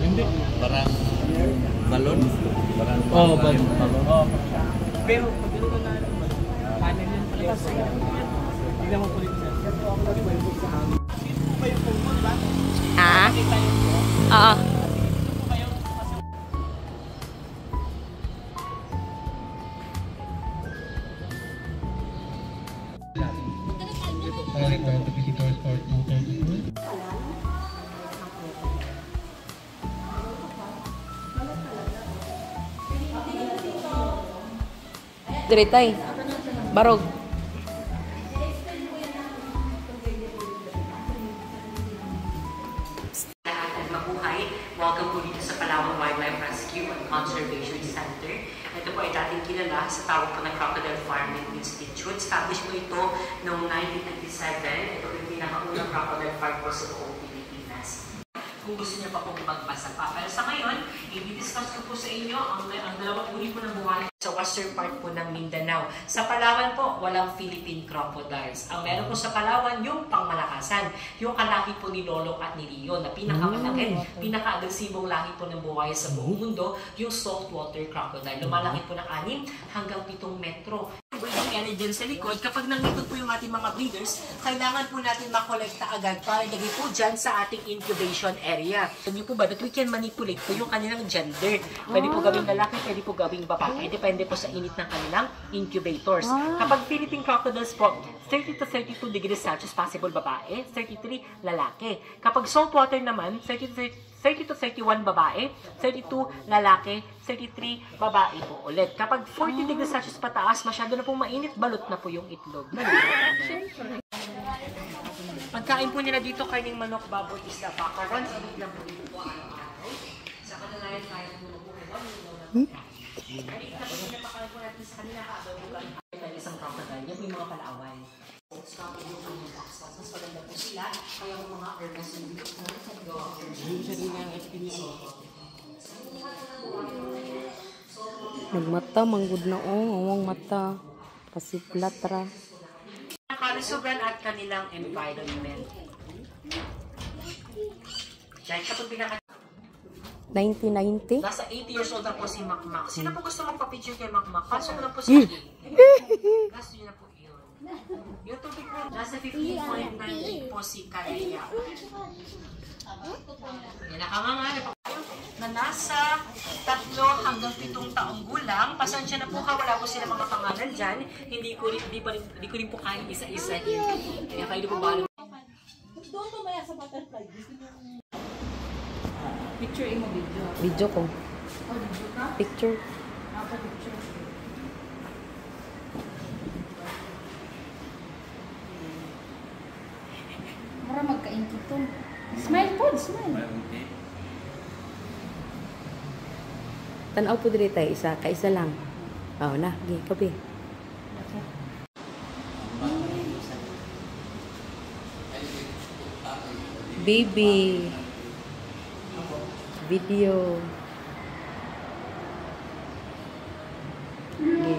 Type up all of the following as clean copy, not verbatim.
Parang balon. Parang balon. Pero pag gano'n na kanan yun pala. Hindi naman kulit siya. Sino ba yung pungkol ba? Ah? Oo. Diretay. Barog. Mabuhay. Welcome po dito sa Palawan Wildlife Rescue and Conservation Center. Ito po ay dating kilala sa tawag po ng Crocodile Farming Institute. Established po ito noong 1997. Ito yung pinakaunang crocodile farm po sa buong Pilipinas. Kung gusto niyo pa pong magbasa pa. Pero sa ngayon, i-discuss ko po sa inyo ang dalawang uri po ng buhay sa western part po ng Mindanao. Sa Palawan po, walang Philippine crocodiles. Ang meron po sa Palawan, yung pangmalakasan. Yung kalaki po ni Lolo at ni Rio na pinakamalaki, pinaka-agresibong lahi po ng buhay sa buong mundo, yung saltwater crocodile. Lumalaki po ng 6 hanggang 7 metro. Breeding area dyan sa likod, kapag nandito po yung ating mga breeders, kailangan po natin makolekta agad para lagay po dyan sa ating incubation area. Sabi po ba that we can manipulate po yung kanilang gender. Pwede po gawing lalaki, pwede po gawing babae. Depende po sa init ng kanilang incubators. Kapag Philippine crocodiles po, 30 to 32 degrees Celsius possible babae, 33 lalaki. Kapag saltwater naman, 30 to 31 babae, 32 lalaki, 33 babae po ulit. Kapag 40 degrees Celsius pataas, masyado na pong mainit, balot na po yung itlog. Pagkain po nila dito, karning manok, baboy, isda, baka. Once a week lang po dito po araw-araw. Sa kanalayan, kaya po na po kapag pinapakain po natin sa kanila kaagaw yung isang crocodile, yan po yung mga palaaway. Stop yung mga box. Mas maganda po sila, kaya yung mga herbs yung dito po sa gawa. Yung sa rin ang FPDC. Nagmata, manggod na awang mata. Kasi platra. Kalusugan at kanilang environment. Dahil kapag pinaka 1990? nasa 80 years old na po si Makmak. Sino po gusto magpa-picture kay Makmak? Kaso na po si Kaso nyo na po yun. Yung tubig po, nasa 15.98 po si Karaya. Yan nakanganga na nasa 3 hanggang 7 taong gulang. Pasensya na po ha, wala po sila mga pangalan dyan. Hindi ko rin po kaya isa-isahin. Kaya kayo po balo. Doon to maya sa butterfly. Picture mo video. Video ko. Oh, video ka? Picture. Ako picture. Para magkaingkit to. Smile po, smile. Tanaw po dito tayo, kaisa lang. Oo na, okay, kape. Baby. Video. Okay.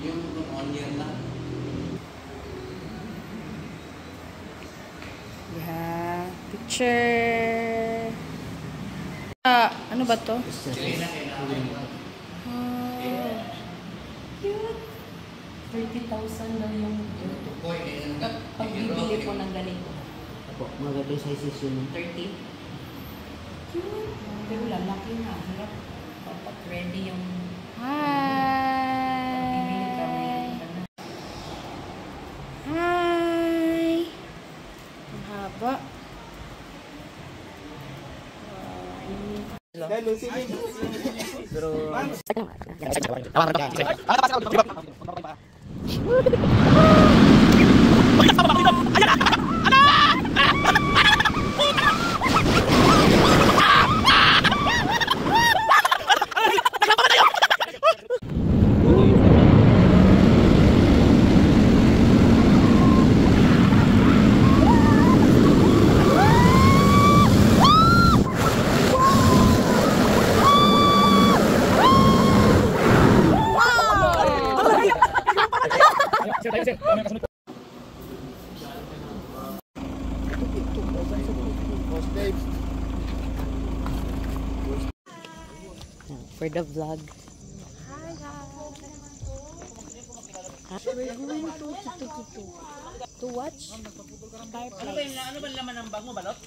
Yung on-year lang. Yeah, picture. Ano ba to? Cute. 30,000 daw yung pag bibili po ng ganito. Opo, maganda yung sizes yun. 30. Cute. Pero lalaki na. Hirap. Dapat ready yung... Hi! Hi! Ang haba. Pero... For the vlog. Hi guys. We're going to watch Fireflies. Ano ba laman ng bag mo, balot?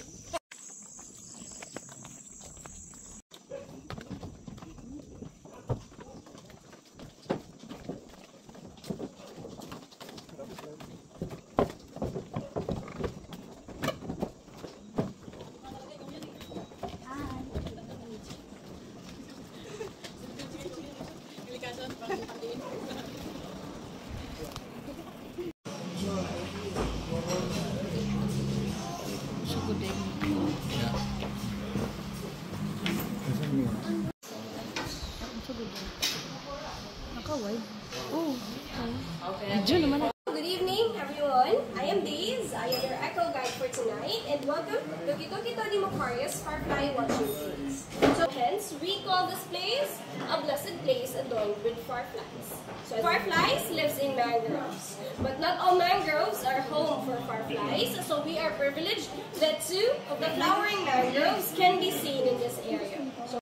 Good evening, everyone. I am Days. I am your echo guide for tonight, and welcome to Kitoki Todimocarius Firefly Watching Place. So hence, we call this place a blessed place adorned with fireflies. So fireflies lives in mangroves, but not all mangroves are home for fireflies. So we are privileged that 2 of the flowering mangroves can be seen in this area. So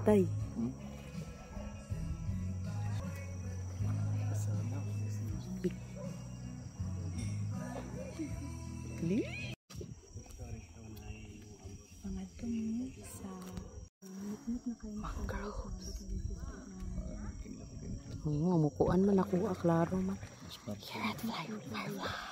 Tay. Oo, mukuan man ako, klaro man. Carrot fly, firefly.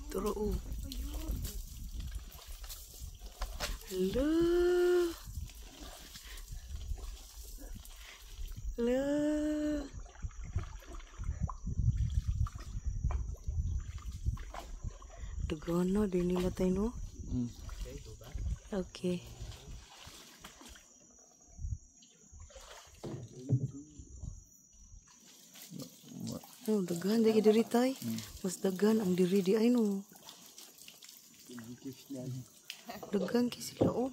Turo. Hello. Hello. Dugono, di nila tayo, no? Okay. Oh, dagan di diri tay. Mas dagan ang diri di ay no. Dagan ki sila oh.